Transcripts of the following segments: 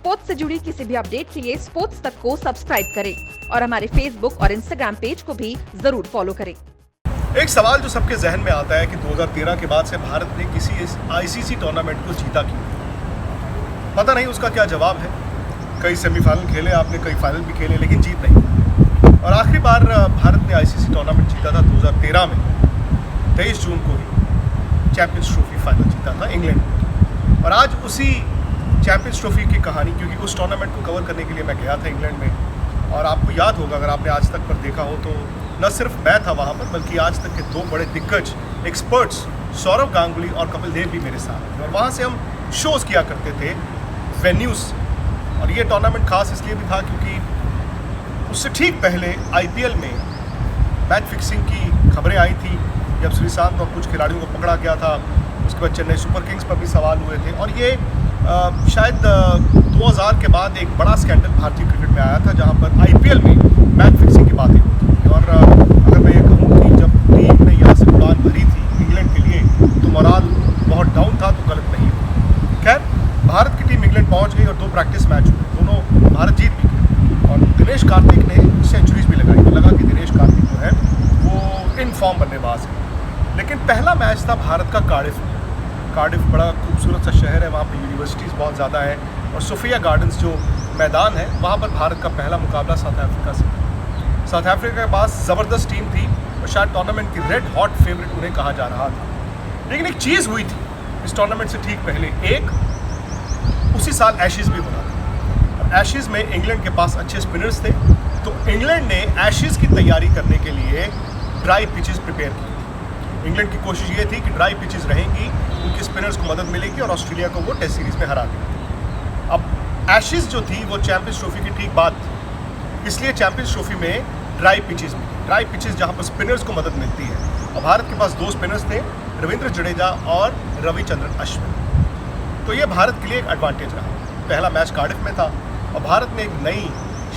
Sports से जुड़ी किसी भी अपडेट के लिए स्पोर्ट्स तक को सब्सक्राइब करें और हमारे फेसबुक और इंस्टाग्राम पेज को भी जरूर फॉलो करें। एक सवाल जो सबके जहन में आता है कि 2013 के बाद से भारत ने किसी आईसीसी टूर्नामेंट को जीता क्यों? पता नहीं उसका क्या जवाब है। कई सेमीफाइनल खेले आपने, कई फाइनल भी खेले, लेकिन जीत नहीं। और आखिरी बार भारत ने आईसीसी टूर्नामेंट जीता था 2013 में, 23 जून को ही चैंपियंस ट्रॉफी फाइनल जीता था इंग्लैंड में। और आज उसी चैंपियंस ट्रॉफी की कहानी, क्योंकि उस टूर्नामेंट को कवर करने के लिए मैं गया था इंग्लैंड में, और आपको याद होगा अगर आपने आज तक पर देखा हो तो न सिर्फ मैं था वहाँ पर, बल्कि आज तक के दो बड़े दिग्गज एक्सपर्ट्स सौरव गांगुली और कपिल देव भी मेरे साथ थे। और वहाँ से हम शोज़ किया करते थे वेन्यूज़। और ये टूर्नामेंट खास इसलिए भी था क्योंकि उससे ठीक पहले आईपीएल में मैच फिक्सिंग की खबरें आई थी, जब श्रीशांत और कुछ खिलाड़ियों को पकड़ा गया था। उसके बाद चेन्नई सुपर किंग्स पर भी सवाल हुए थे। और ये शायद 2000 के बाद एक बड़ा स्कैंडल भारतीय क्रिकेट में आया था, जहाँ पर आईपीएल में मैच फिक्सिंग की बातें होती थी। और अगर मैं ये कहूँ कि जब टीम ने यहाँ से उड़ान भरी थी इंग्लैंड के लिए तो मोराल बहुत डाउन था, तो गलत नहीं हुआ। खैर, भारत की टीम इंग्लैंड पहुँच गई और 2 प्रैक्टिस मैच हुए, दोनों भारत जीत भी गए। और दिनेश कार्तिक ने सेंचुरीज भी लगाई, तो लगा कि दिनेश कार्तिक जो है वो इन फॉर्म बल्लेबाज है। लेकिन पहला मैच था भारत का कार्डिफ में। कार्डिफ बड़ा खूबसूरत सा शहर है, वहाँ पर यूनिवर्सिटीज़ बहुत ज़्यादा है, और सोफिया गार्डन्स जो मैदान है वहाँ पर भारत का पहला मुकाबला साउथ अफ्रीका से। साउथ अफ्रीका के पास ज़बरदस्त टीम थी और शायद टूर्नामेंट की रेड हॉट फेवरेट उन्हें कहा जा रहा था। लेकिन एक चीज़ हुई थी इस टूर्नामेंट से ठीक पहले, एक उसी साल एशेज़ भी होना था। और एशेज़ में इंग्लैंड के पास अच्छे स्पिनर्स थे, तो इंग्लैंड ने एशेज़ की तैयारी करने के लिए ड्राई पिचेस प्रिपेयर की। इंग्लैंड की कोशिश ये थी कि ड्राई पिचेस रहेंगी, उनके स्पिनर्स को मदद मिलेगी और ऑस्ट्रेलिया को वो टेस्ट सीरीज़ में हरा देंगे। अब एशेज़ जो थी वो चैंपियंस ट्रॉफी की ठीक बाद थी, इसलिए चैंपियंस ट्रॉफी में ड्राई पिचेस जहाँ पर स्पिनर्स को मदद मिलती है। और भारत के पास 2 स्पिनर्स थे, रविंद्र जडेजा और रविचंद्रन अश्विन। तो ये भारत के लिए एक एडवांटेज रहा। पहला मैच कार्डिफ में था और भारत ने एक नई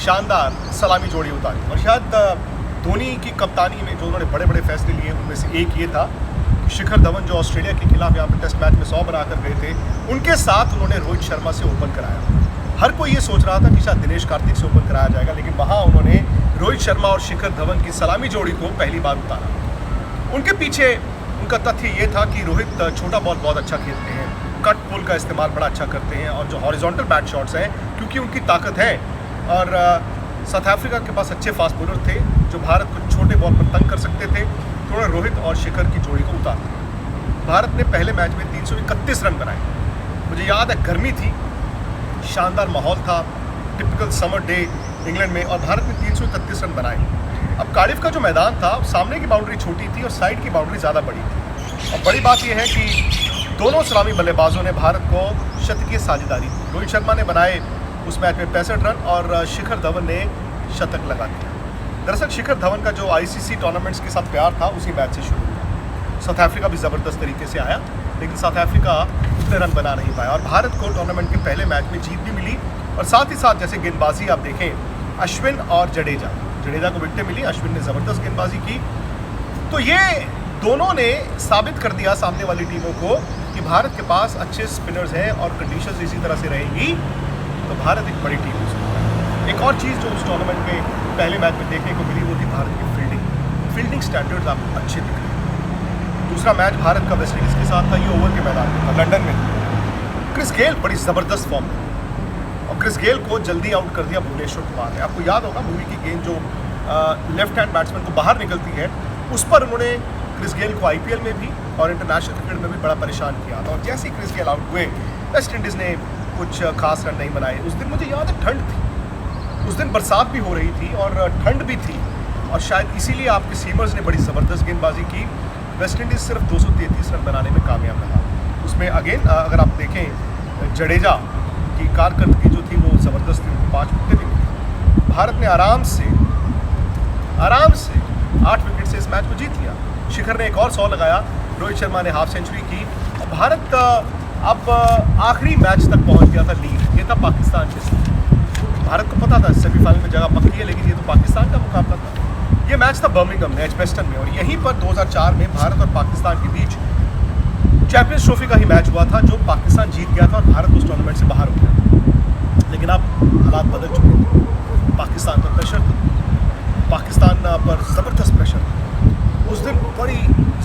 शानदार सलामी जोड़ी उतारी। और शायद धोनी की कप्तानी में जो उन्होंने बड़े बड़े फैसले लिए उनमें से एक ये था कि शिखर धवन जो ऑस्ट्रेलिया के खिलाफ यहाँ पर टेस्ट मैच में 100 बनाकर गए थे, उनके साथ उन्होंने रोहित शर्मा से ओपन कराया। हर कोई ये सोच रहा था कि शायद दिनेश कार्तिक से ओपन कराया जाएगा, लेकिन वहाँ उन्होंने रोहित शर्मा और शिखर धवन की सलामी जोड़ी को पहली बार उतारा। उनके पीछे उनका तथ्य ये था कि रोहित छोटा बॉल बहुत अच्छा खेलते हैं, कट पुल का इस्तेमाल बड़ा अच्छा करते हैं, और जो हॉरिजॉन्टल बैट शॉट्स हैं क्योंकि उनकी ताकत है। और साउथ अफ्रीका के पास अच्छे फास्ट बॉलर थे जो भारत को छोटे बॉल पर तंग कर सकते थे, तो उन्होंने रोहित और शिखर की जोड़ी को उतारा। भारत ने पहले मैच में 331 रन बनाए। मुझे याद है गर्मी थी, शानदार माहौल था, टिपिकल समर डे इंग्लैंड में, और भारत ने 331 रन बनाए। अब कार्डिफ का जो मैदान था, सामने की बाउंड्री छोटी थी और साइड की बाउंड्री ज़्यादा बड़ी थी। और बड़ी बात यह है कि दोनों सलामी बल्लेबाजों ने भारत को शतकीय साझेदारी दी। रोहित शर्मा ने बनाए उस मैच में 65 रन और शिखर धवन ने शतक लगा दिया। दरअसल शिखर धवन का जो आईसीसी टूर्नामेंट्स के साथ प्यार था उसी मैच से शुरू हुआ। साउथ अफ्रीका भी ज़बरदस्त तरीके से आया, लेकिन साउथ अफ्रीका उतने रन बना नहीं पाया और भारत को टूर्नामेंट के पहले मैच में जीत भी मिली। और साथ ही साथ जैसे गेंदबाजी आप देखें, अश्विन और जडेजा को विकेटें मिली, अश्विन ने ज़बरदस्त गेंदबाजी की। तो ये दोनों ने साबित कर दिया सामने वाली टीमों को कि भारत के पास अच्छे स्पिनर्स हैं और कंडीशंस इसी तरह से रहेंगी तो भारत एक बड़ी टीम हो सकता है। एक और चीज़ जो उस टूर्नामेंट में पहले मैच में देखने को मिली वो थी भारत की फील्डिंग स्टैंडर्ड्स आपको अच्छे दिख रहे हैं। दूसरा मैच भारत का वेस्ट इंडीज़ के साथ था, ये ओवर के मैदान में था, लंदन में। क्रिस गेल बड़ी ज़बरदस्त फॉर्म में, और क्रिस गेल को जल्दी आउट कर दिया भुवनेश्वर कुमार ने। आपको याद होगा भुवी की गेंद जो लेफ्ट हैंड बैट्समैन को बाहर निकलती है, उस पर उन्होंने क्रिस गेल को आईपीएल में भी और इंटरनेशनल क्रिकेट में भी बड़ा परेशान किया था। और जैसे ही क्रिस गेल आउट हुए, वेस्ट इंडीज़ ने कुछ खास रन नहीं बनाए। उस दिन मुझे याद है ठंड थी, उस दिन बरसात भी हो रही थी और ठंड भी थी, और शायद इसीलिए आपके सीमर्स ने बड़ी ज़बरदस्त गेंदबाजी की। वेस्ट इंडीज़ सिर्फ 233 रन बनाने में कामयाब रहा। उसमें अगेन अगर आप देखें, जडेजा की कारकर्दगी जो थी वो ज़बरदस्त थी, उनको 5 विकेटें भी मिली। भारत ने आराम से 8 विकेट से इस मैच को जीत लिया। शिखर ने एक और 100 लगाया, रोहित शर्मा ने हाफ सेंचुरी की। भारत का अब आखिरी मैच तक पहुंच गया था लीड, ये था पाकिस्तान के साथ। भारत को पता था सेमीफाइनल में जगह पक्की है, लेकिन ये तो पाकिस्तान का मुकाबला था। ये मैच था बर्मिंघम में, एजबेस्टन में, और यहीं पर 2004 में भारत और पाकिस्तान के बीच चैंपियंस ट्रॉफी का ही मैच हुआ था, जो पाकिस्तान जीत गया था और भारत उस टूर्नामेंट से बाहर हो गया। लेकिन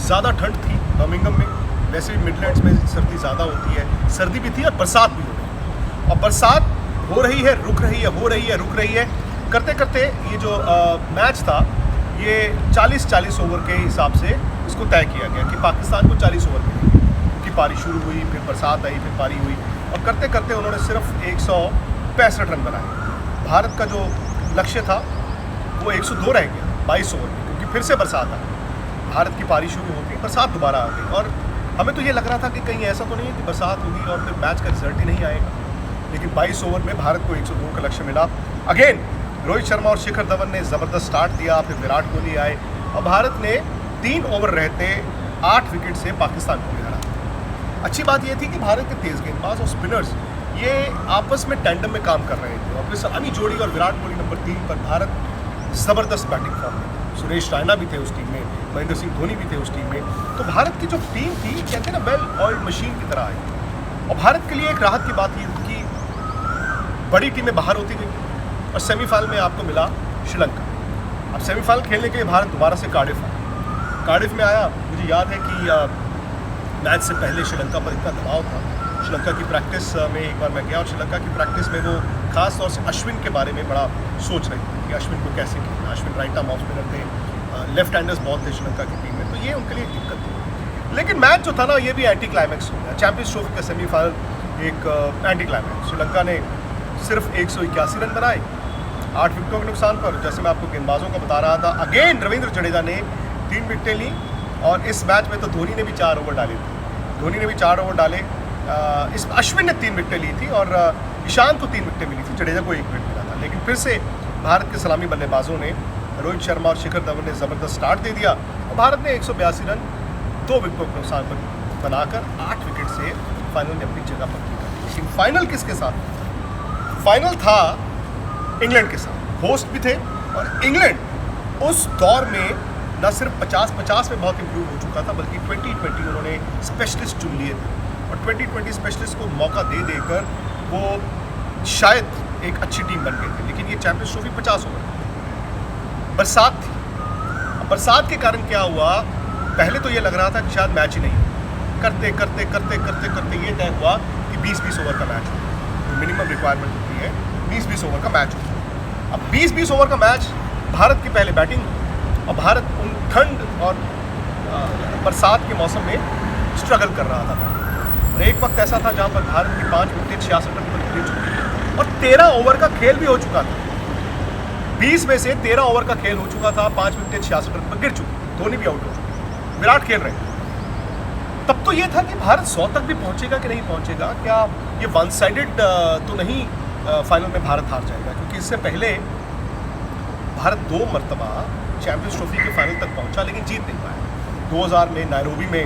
ज़्यादा ठंड थी बर्मिंघम में, वैसे भी मिडलैंड्स में सर्दी ज़्यादा होती है, सर्दी भी थी और बरसात भी हो रही है। और बरसात हो रही है, रुक रही है, हो रही है, रुक रही है, करते करते ये जो मैच था ये 40-40 ओवर के हिसाब से इसको तय किया गया कि पाकिस्तान को 40 ओवर मिलेंगे। की पारी शुरू हुई, फिर बरसात आई, फिर पारी हुई और करते करते उन्होंने सिर्फ 165 रन बनाए। भारत का जो लक्ष्य था वो 102 रह गया 22 ओवर में, क्योंकि फिर से बरसात आई। भारत की पारी शुरू हो गई, बरसात दोबारा आ गई और हमें तो ये लग रहा था कि कहीं ऐसा तो नहीं है कि बरसात होगी और फिर मैच का रिजल्ट ही नहीं आएगा। लेकिन 22 ओवर में भारत को 102 का लक्ष्य मिला। अगेन रोहित शर्मा और शिखर धवन ने ज़बरदस्त स्टार्ट दिया, फिर विराट कोहली आए और भारत ने 3 ओवर रहते 8 विकेट से पाकिस्तान को हरा। अच्छी बात यह थी कि भारत के तेज़ गेंदबाज और स्पिनर्स ये आपस में टैंडम में काम कर रहे थे और फिर सलामी जोड़ी और विराट कोहली नंबर 3 पर भारत ज़बरदस्त बैटिंग फॉर्म में। सुरेश रैना भी थे उस टीम में, महेंद्र सिंह धोनी भी थे उस टीम में। तो भारत की जो टीम थी, कहते हैं ना, वेल ऑयल्ड मशीन की तरह आई। और भारत के लिए एक राहत की बात ये थी कि बड़ी टीमें बाहर होती गई और सेमीफाइनल में आपको मिला श्रीलंका। अब सेमीफाइनल खेलने के लिए भारत दोबारा से कार्डिफ में आया। मुझे याद है कि मैच से पहले श्रीलंका पर इतना दबाव था। श्रीलंका की प्रैक्टिस में एक बार मैं गया और श्रीलंका की प्रैक्टिस में वो खास तौर से अश्विन के बारे में बड़ा सोच रहे थे कि अश्विन को कैसे खेलना। Ashwin right arm off spinner थे, लेफ्ट हैंडर्स बहुत थे श्रीलंका की टीम में, तो ये उनके लिए दिक्कत थी। लेकिन मैच जो था ना, ये भी एंटी क्लाइमैक्स हो गया। चैंपियंस ट्रॉफी का सेमीफाइनल एक एंटी क्लाइमैक्स। श्रीलंका ने सिर्फ 181 रन बनाए 8 विकेटों के नुकसान पर, जैसे मैं आपको गेंदबाजों का बता रहा था। अगेन रविंद्र जडेजा ने 3 विकेटें ली और इस मैच में तो धोनी ने भी 4 ओवर डाले थे। धोनी ने भी 4 ओवर डाले। इस अश्विन ने 3 विकेटें ली थी और ईशान को 3 विकेटें मिली थी, जडेजा को 1 विकेट मिला था। लेकिन फिर से भारत के सलामी बल्लेबाजों ने, रोहित शर्मा और शिखर धवन ने ज़बरदस्त स्टार्ट दे दिया और भारत ने 182 रन 2 विकेटों के नुकसान पर बनाकर 8 विकेट से फाइनल में अपनी जगह पक्की कर दी। लेकिन फाइनल किसके साथ? फाइनल था इंग्लैंड के साथ। होस्ट भी थे और इंग्लैंड उस दौर में न सिर्फ 50-50 में बहुत इम्प्रूव हो चुका था, बल्कि 2020 उन्होंने स्पेशलिस्ट चुन लिए थे और 2020 स्पेशलिस्ट को मौका दे देकर वो शायद एक अच्छी टीम बन गए थे। लेकिन ये चैंपियंस ट्रॉफी 50 ओवर, बरसात थी। बरसात के कारण क्या हुआ, पहले तो ये लग रहा था कि शायद मैच ही नहीं। करते करते करते करते करते ये तय हुआ कि 20-20 ओवर का मैच हो, तो मिनिमम रिक्वायरमेंट होती है 20-20 ओवर का मैच हो। अब 20-20 ओवर का मैच, भारत की पहले बैटिंग और भारत उन ठंड और बरसात के मौसम में स्ट्रगल कर रहा था। और एक वक्त ऐसा था जहां पर भारत की 5 विकेट 66 रन पर गिर चुकी थी और 13 ओवर का खेल भी हो चुका था। 20 में से 13 ओवर का खेल हो चुका था, 5 विकेट 66 रन पर गिर चुकी, धोनी भी आउट हो चुके, विराट खेल रहे। तब तो ये था कि भारत 100 तक भी पहुंचेगा कि नहीं पहुंचेगा, क्या ये वन साइडेड तो नहीं फाइनल में भारत हार जाएगा, क्योंकि इससे पहले भारत 2 मरतबा चैंपियंस ट्रॉफी के फाइनल तक पहुंचा लेकिन जीत नहीं पाया। 2000 में नायरोबी में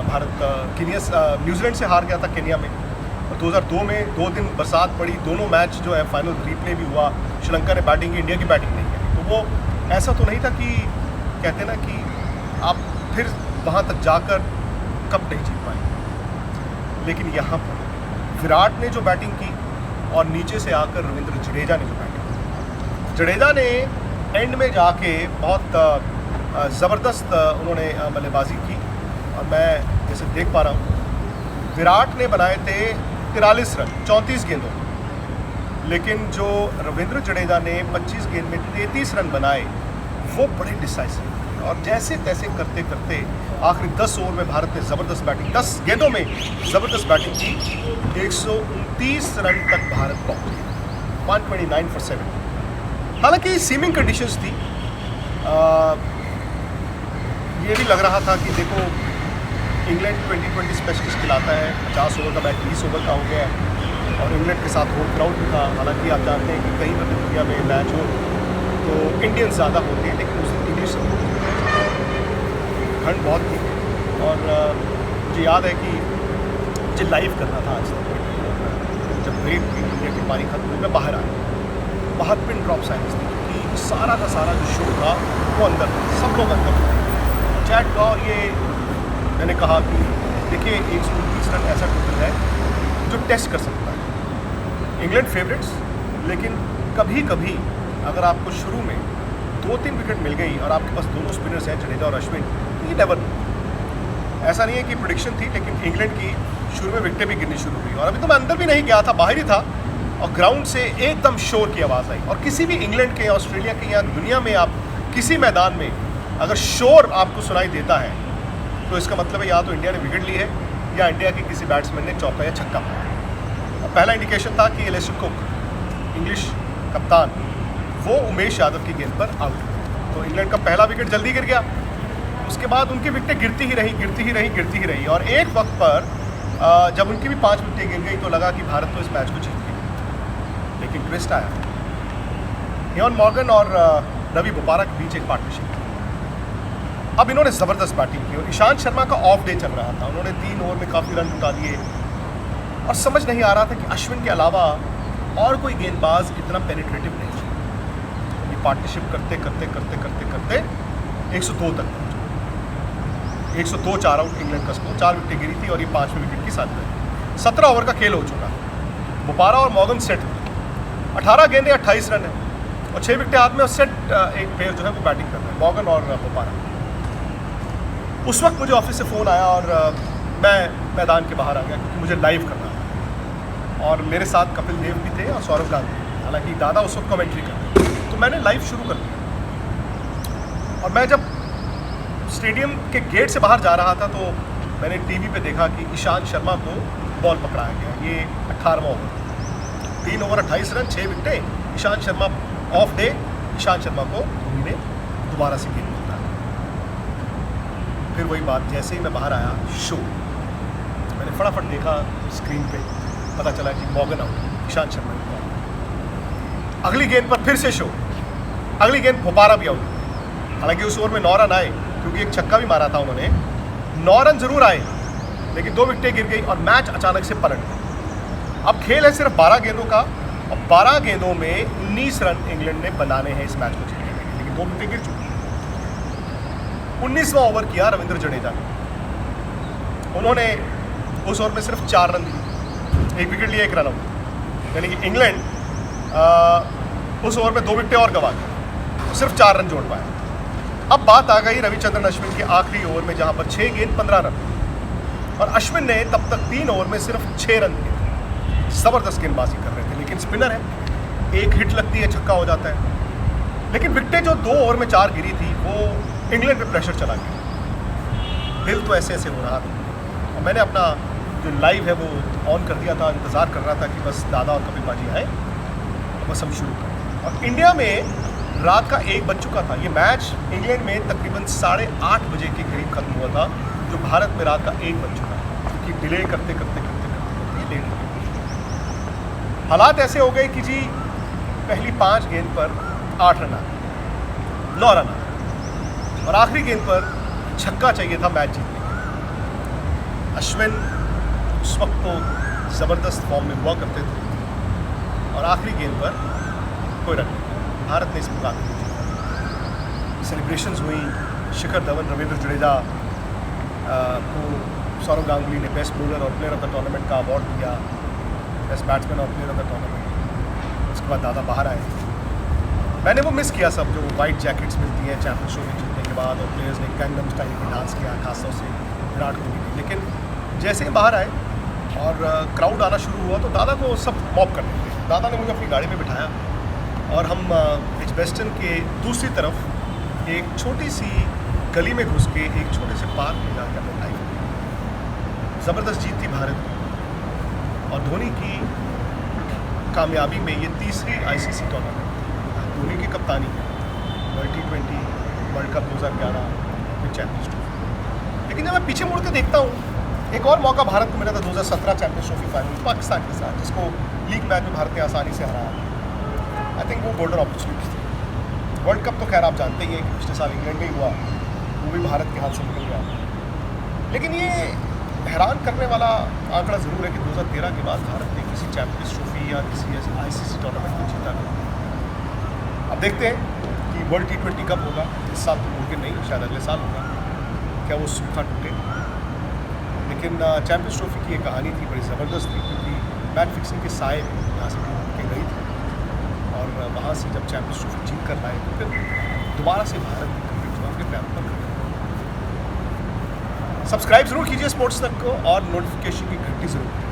भारत न्यूजीलैंड से हार गया था केन्या में, और 2002 में 2 दिन बरसात पड़ी, दोनों मैच जो है फाइनल रिप्ले भी हुआ, श्रीलंका ने बैटिंग की, इंडिया की बैटिंग नहीं की। तो वो ऐसा तो नहीं था कि कहते ना कि आप फिर वहाँ तक जाकर कप नहीं जीत पाए। लेकिन यहाँ पर विराट ने जो बैटिंग की और नीचे से आकर रविंद्र जडेजा ने जो बैटिंग की, जडेजा ने एंड में जाके बहुत ज़बरदस्त उन्होंने बल्लेबाजी की। और मैं जैसे देख पा रहा हूँ, विराट ने बनाए थे 43 रन 34 गेंदों, लेकिन जो रविंद्र जडेजा ने 25 गेंद में 33 रन बनाए, वो बड़े डिसाइसिव। और जैसे तैसे करते करते आखिरी 10 ओवर में भारत ने ज़बरदस्त बैटिंग, 10 गेंदों में ज़बरदस्त बैटिंग की, 129 रन तक भारत पहुँच गया, 129 for 7। हालांकि सीमिंग कंडीशंस थी। ये भी लग रहा था कि देखो इंग्लैंड 2020 स्पेशलिस्ट खिलाता है, 50 ओवर का मैच 20 ओवर का हो गया है और इंग्लैंड के साथ होम क्राउड भी था। हालांकि आप जानते हैं कि कहीं पर दुनिया में मैच हो तो इंडियंस ज़्यादा होते हैं, लेकिन उस दिन इंग्लिश ठंड बहुत थी। और मुझे याद है कि मुझे लाइव करना था आज तक, जब ब्रेक की इंडिया की पारी खत्म हुई, मैं बाहर आया, बाहर पिन ड्रॉप साइलेंस थी क्योंकि सारा का सारा जो शो था वो अंदर था, सब लोग अंदर थे। चैट का और ये मैंने कहा कि देखिए 129 रन ऐसा टोटल है जो टेस्ट कर सकता है इंग्लैंड फेवरेट्स। लेकिन कभी कभी अगर आपको शुरू में 2-3 विकेट मिल गई और आपके पास दोनों स्पिनर्स हैं, जडेजा और अश्विन, तो ये नेवर ऐसा नहीं है कि प्रेडिक्शन थी, लेकिन इंग्लैंड की शुरू में विकेटें भी गिरनी शुरू हुई और अभी तो मैं अंदर भी नहीं गया था, बाहर ही था और ग्राउंड से एकदम शोर की आवाज़ आई। और किसी भी इंग्लैंड के, ऑस्ट्रेलिया के या दुनिया में आप किसी मैदान में अगर शोर आपको सुनाई देता है तो इसका मतलब है या तो इंडिया ने विकेट ली है या इंडिया के किसी बैट्समैन ने चौका या छक्का मारा। पहला इंडिकेशन था कि एलिस्टर कुक, इंग्लिश कप्तान, वो उमेश यादव की गेंद पर आउट। तो इंग्लैंड का पहला विकेट जल्दी गिर गया। उसके बाद उनकी विकेटें गिरती ही रही और एक वक्त पर जब उनकी भी 5 विकेटें गिर गई तो लगा कि भारत तो इस मैच को जीत गई। लेकिन ट्विस्ट आया, इयान मॉर्गन और रवि बोपारा के बीच एक पार्टनरशिप थी। अब इन्होंने ज़बरदस्त बैटिंग की और ईशांत शर्मा का ऑफ डे चल रहा था। उन्होंने 3 ओवर में काफ़ी रन जुटा लिए और समझ नहीं आ रहा था कि अश्विन के अलावा और कोई गेंदबाज इतना पेनिट्रेटिव नहीं है। ये पार्टनरशिप करते 102 तक पहुंचे। 102 4 आउट इंग्लैंड का स्कोर, 4 विकेटें गिरी थी और ये 5वें विकेट की साथ में 17 ओवर का खेल हो चुका। बोपारा और मॉर्गन सेट 18 गेंदें 28 रन है और 6 विकेटें हाथ में और सेट एक पेयर जो है वो बैटिंग कर रहे हैं, मॉर्गन और बोपारा। उस वक्त मुझे ऑफिस से फ़ोन आया और मैं मैदान के बाहर आ गया क्योंकि मुझे लाइव करना था और मेरे साथ कपिल देव भी थे और सौरव गांधी, हालांकि दादा उस वक्त कमेंट्री कर रहे थे। तो मैंने लाइव शुरू कर दिया और मैं जब स्टेडियम के गेट से बाहर जा रहा था तो मैंने टीवी पे देखा कि ईशांत शर्मा को बॉल पकड़ाया गया। ये 18वां ओवर, 3 ओवर 28 रन, 6 विकेटें। ईशांत शर्मा ऑफ डे, ईशांत शर्मा को धोनी ने दोबारा से गेंद दिया। फिर वही बात, जैसे ही मैं बाहर आया शो, मैंने फटाफट देखा स्क्रीन पे, पता चला कि मॉर्गन आउट, ईशांत शर्मा ने आउट। अगली गेंद पर फिर से शो, अगली गेंद बोपारा भी आउट। हालांकि उस ओवर में 9 रन आए क्योंकि एक छक्का भी मारा था उन्होंने। 9 रन जरूर आए लेकिन 2 विकेटें गिर गई और मैच अचानक से पलट गया। अब खेल है सिर्फ 12 गेंदों का और 12 गेंदों में 19 रन इंग्लैंड ने बनाने हैं इस मैच को जीतने के लिए, लेकिन 2 विकेटें गिर चुकी हैं। 19वां ओवर किया रविंद्र जडेजा ने। उन्होंने उस ओवर में सिर्फ 4 रन दिए, 1 विकेट लिया, 1 रन आउट। यानी कि इंग्लैंड उस ओवर में 2 विकेटें और गंवा गई, सिर्फ 4 रन जोड़ पाया। अब बात आ गई रविचंद्रन अश्विन के आखिरी ओवर में जहां पर 6 गेंद 15 रन और अश्विन ने तब तक 3 ओवर में सिर्फ 6 रन दिए। ज़बरदस्त गेंदबाजी कर रहे थे, लेकिन स्पिनर है, एक हिट लगती है छक्का हो जाता है। लेकिन विकेटें जो 2 ओवर में 4 गिरी थी वो इंग्लैंड पे प्रेशर चला गया। दिल तो ऐसे ऐसे हो रहा था और मैंने अपना जो लाइव है वो ऑन कर दिया था, इंतज़ार कर रहा था कि बस दादा और कपिल बाजी आए और बस हम शुरू करें। और इंडिया में रात का 1 बज चुका था। ये मैच इंग्लैंड में तकरीबन 8:30 बजे के करीब खत्म हुआ था, जो भारत में रात का 1 बज चुका है, क्योंकि डिले करते लेट हो गए। हालात ऐसे हो गए कि जी पहली 5 गेंद पर 8 रन आ गए, 9 रन आ गए और आखिरी गेंद पर छक्का चाहिए था मैच जीतने के लिए। अश्विन उस वक्त तो ज़बरदस्त फॉर्म में हुआ करते थे और आखिरी गेंद पर कोई रन नहीं। भारत ने इस मुकाबले में जीता। सेलिब्रेशंस हुई, शिखर धवन, रविंद्र जडेजा को सौरव गांगुली ने बेस्ट बॉलर और प्लेयर ऑफ द टूर्नामेंट का अवार्ड दिया, बेस्ट बैट्समैन और प्लेयर ऑफ द टूर्नामेंट। उसके बाद दादा बाहर आए। मैंने वो मिस किया सब, जो वाइट जैकेट्स मिलती हैं चैंपियंस ट्रॉफी जीतने के बाद और प्लेयर्स ने गैंगनम स्टाइल में डांस किया, खासतौर से विराट कोहली ने। लेकिन जैसे ही बाहर आए और क्राउड आना शुरू हुआ तो दादा को सब मॉब करने लगे। दादा ने मुझे अपनी गाड़ी में बिठाया और हम एजबेस्टन के दूसरी तरफ एक छोटी सी गली में घुस के एक छोटे से पार्क में जाकर हमने लाइव। ज़बरदस्त जीत थी भारत की और धोनी की कामयाबी में ये तीसरी आईसीसी टूर्नामेंट धोनी की कप्तानी है, वर्ल्ड T20 वर्ल्ड कप 2011 में चैंपियंस ट्रॉफी। लेकिन जब मैं पीछे मुड़ के देखता हूँ, एक और मौका भारत को मिला था 2017 चैंपियंस ट्रॉफी फाइनल पाकिस्तान के साथ, जिसको लीग मैच में भारत ने आसानी से हराया। आई थिंक वो गोल्डन अपॉर्चुनिटी थी। वर्ल्ड कप तो खैर आप जानते ही हैं कि पिछले साल इंग्लैंड में ही हुआ, वो भी भारत के हाथ से निकल गया। लेकिन ये हैरान करने वाला आंकड़ा ज़रूर है कि 2013 के बाद भारत ने किसी चैंपियंस ट्रॉफी या किसी ऐसे आईसीसी टूर्नामेंट को जीता नहीं। अब देखते हैं कि वर्ल्ड T20 कब होगा। इस साल तो मुमकिन नहीं, शायद अगले साल होगा। क्या वो सूखा टूटे? लेकिन चैंपियंस ट्रॉफी की ये कहानी थी, बड़ी ज़बरदस्त थी, क्योंकि मैच फिक्सिंग के साए में यहाँ से के गई थी और वहाँ से जब चैंपियंस ट्रॉफी जीत कर लाए तो फिर दोबारा से भारत ने अपने पैरों पर खड़े। सब्सक्राइब जरूर कीजिए स्पोर्ट्स तक को और नोटिफिकेशन की घंटी जरूर